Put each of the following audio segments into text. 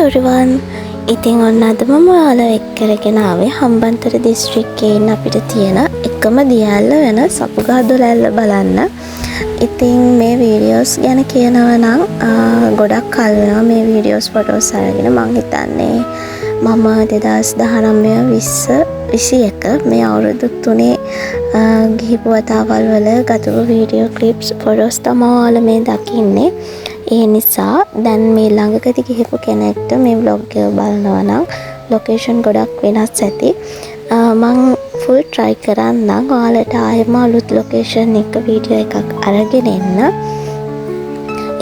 everyone. ඉතින් ඔන්න අද මම ඔයාලා එක්ක කරගෙන ආවේ හම්බන්තොට දිස්ත්‍රික්කයේ ඉන්න අපිට තියෙන එකම දියැල්ල වෙන සපුගහ දොළැල්ල බලන්න. ඉතින් මේ වීඩියෝස් ගැන කියනවා නම් ගොඩක් කල් වෙනවා මේ වීඩියෝස් ෆොටෝස් අරගෙන. මං හිතන්නේ මම 2019-2021 මේ අවුරුදු 3 ගිහිපු වතාවල් වල ගතපු වීඩියෝ ක්ලිප්ස් ෆොටෝස් තමයි ඔයාලා මේ දකින්නේ. ඒ නිසා දැන් මේ ළඟකදී ගිහපු කෙනෙක්ට මේ vlog එක බලනවා නම් ලොකේෂන් ගොඩක් වෙනස් ඇති. මම ෆුල් try කරන්නම් ඔයාලට ආයෙම අලුත් ලොකේෂන් එක වීඩියෝ එකක් අරගෙන එන්න.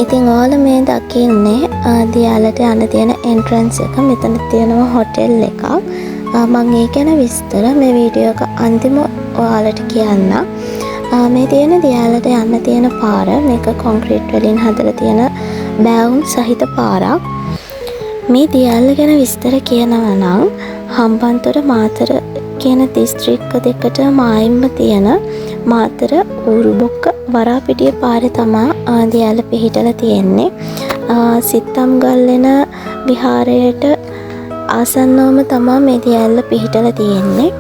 ඉතින් ඔයාලා මේ දකින්නේ දියාලට යන තියෙන entrance එක. මෙතන තියෙනවා හොටෙල් එකක්. මම ඒ ගැන විස්තර මේ වීඩියෝ එක අන්තිම ඔයාලට කියන්නම්. මේ තියෙන දියාලට යන්න තියෙන පාර මේක කොන්ක්‍රීට් වලින් හදලා තියෙන බෑවුම් සහිත පාරක්. මේ දියාල්ල ගැන විස්තර කියනවා නම් හම්බන්තොට මාතර කියන දිස්ත්‍රික්ක දෙකට මායිම්ම තියෙන මාතර ඌරුබොක්ක වරාපිටිය පාරේ තමයි දියාල්ල පිහිටලා තියෙන්නේ. සිත්තම්ගල්ලෙන විහාරයට ආසන්නවම තමයි මේ දියාල්ල පිහිටලා තියෙන්නේ.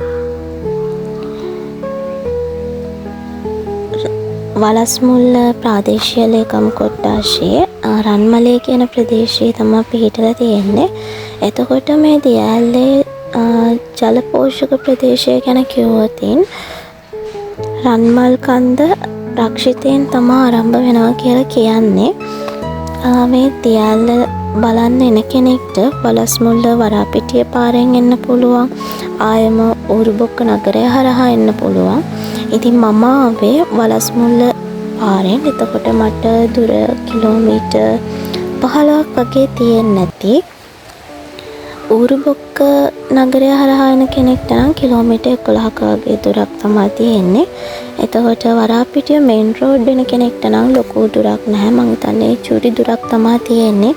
වලස්මුල්ල ප්‍රාදේශීය ලේකම් කොට්ටාශයේ රන්මලේ කියන ප්‍රදේශයේ තමයි පිහිටලා තියෙන්නේ. එතකොට මේ දියැල්ලේ ජල පෝෂක ප්‍රදේශය ගැන කිව්වොත් රන්මල් කන්ද රක්ෂිතයෙන් තමයි ආරම්භ වෙනවා කියලා කියන්නේ. මේ දියැල්ල බලන්න එන කෙනෙක්ට වලස්මුල්ල වරාපිටිය පාරෙන් එන්න පුළුවන්. ආයම ඌරුබොක්ක නගරය හරහා එන්න පුළුවන්. ඉතින් මම ආවේ වලස්මුල්ල පාරෙන්. එතකොට මට දුර කිලෝමීටර් 15ක් වගේ තියෙන්නේ නැති. ඌරුබොක්ක නගරය හරහා එන කෙනෙක්ට නම් කිලෝමීටර් 11ක වගේ දුරක් තමයි තියෙන්නේ. එතකොට වරාපිටිය මේන් රෝඩ් වෙන කෙනෙක්ට නම් ලොකු දුරක් නැහැ. මං හිතන්නේ චූටි දුරක් තමයි තියෙන්නේ.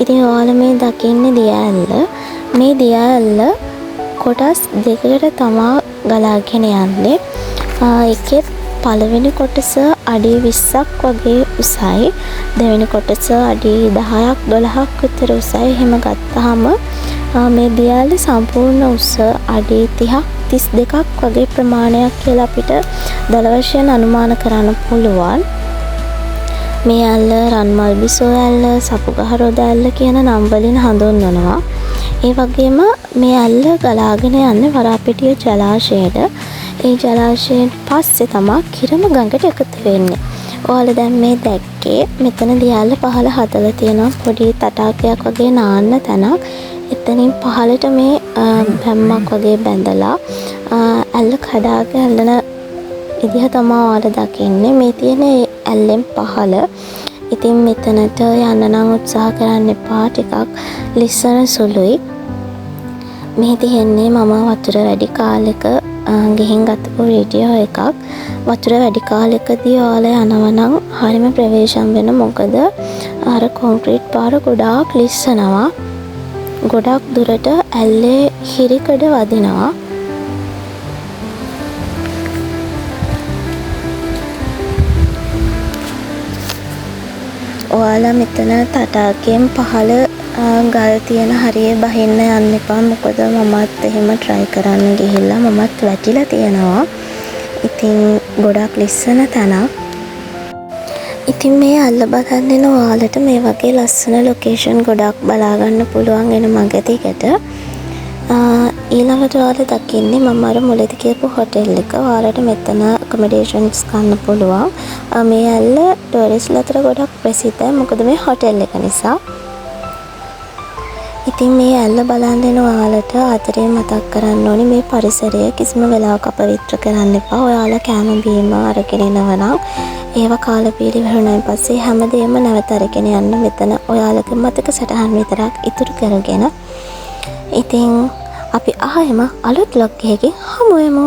ඉතින් ඔයාලා මේ දකින්නේ දියැල්ල. මේ දියැල්ල කොටස් දෙකකට තමයි ගලාගෙන යන්නේ. එකේ පළවෙනි කොටස අඩි 20ක් වගේ උසයි. දෙවෙනි කොටස අඩි 10ක් 12ක් විතර උසයි. එහෙම ගත්තාම මේ දියැල්ල සම්පූර්ණ උස අඩි 30ක් 32ක් වගේ ප්‍රමාණයක් කියලා අපිට දල වශයෙන් අනුමාන කරන්න පුළුවන්. මේ ඇල්ල රන්මල් බිසෝ ඇල්ල, සපුගහ රොද ඇල්ල කියන නම් වලින් හඳුන්වනවා. ඒ වගේම මේ ඇල්ල ගලාගෙන යන්නේ වරාපිටිය ජලාශයට. ඒ ජලාශයෙන් පස්සේ තමයි කිරම ගඟට එකතු වෙන්නේ. ඔයාලා දැන් මේ දැක්කේ මෙතන දියැල්ල පහළ හදලා තියෙනවා පොඩි තටාකයක් වගේ නාන්න තැනක්. එතනින් පහළට මේ බැම්මක් වගේ බැඳලා ඇල්ල කඩාගෙන ඇල්ලන විදිහ තමයි ඔයාලා දකින්නේ. මේ තියෙන ඇල්ලෙන් පහළ. ඉතින් මෙතනට යන්න නම් උත්සාහ කරන්න එපා. ටිකක් ලිස්සන සුළුයි. මේ තියෙන්නේ මම වතුර වැඩි කාලෙක ගිහින් ගත්තු වීඩියෝ එකක්. වතුර වැඩි කාලෙකදී ඔයාලා යනවා නම් හරිම ප්‍රවේශම් වෙන. මොකද අර කොන්ක්‍රීට් පාර ගොඩාක් ලිස්සනවා. ගොඩක් දුරට ඇල්ලේ හිරිකඩ වදිනවා. ඔයාලා මෙතන තටාකයෙන් පහළ ගල් තියෙන හරිය බහින්න යන්න එපා. මොකද මමත් එහෙම try කරන්න ගිහිල්ලා මමත් වැටිලා තියෙනවා. ඉතින් ගොඩක් ලිස්සන තැනක්. ඉතින් මේ ඇල්ල බලන්න ඔයාලට මේ වගේ ලස්සන ලොකේෂන් ගොඩක් බලා ගන්න පුළුවන් වෙන මඟ දිගට. ඊළඟට ඔයාලා දකින්නේ මම අර මුලදී කියපු හොටෙල් එක. ඔයාලට මෙතන accommodations ගන්න පුළුවන්. මේ ඇල්ල ටූරිස්ට්ලා අතර ගොඩක් ප්‍රසිද්ධයි. මොකද මේ හොටෙල් එක නිසා. ඉතින් මේ ඇල්ල බලන්න ඔයාලට අතරේ මතක් කරන්න ඕනි මේ පරිසරය කිසිම වෙලාවක අපවිත්‍ර කරන්න එපා. ඔයාලා කෑම බීම අරගෙන එනවා නම් ඒව කාලා පිළිවෙලුණාන් පස්සේ හැමදේම නැවත අරගෙන යන්න. මෙතන ඔයාලගේ මතක සටහන් විතරක් ඉතුරු කරගෙන. ඉතින් අපි ආයෙම අලුත් vlog එකකින් හමු වෙමු.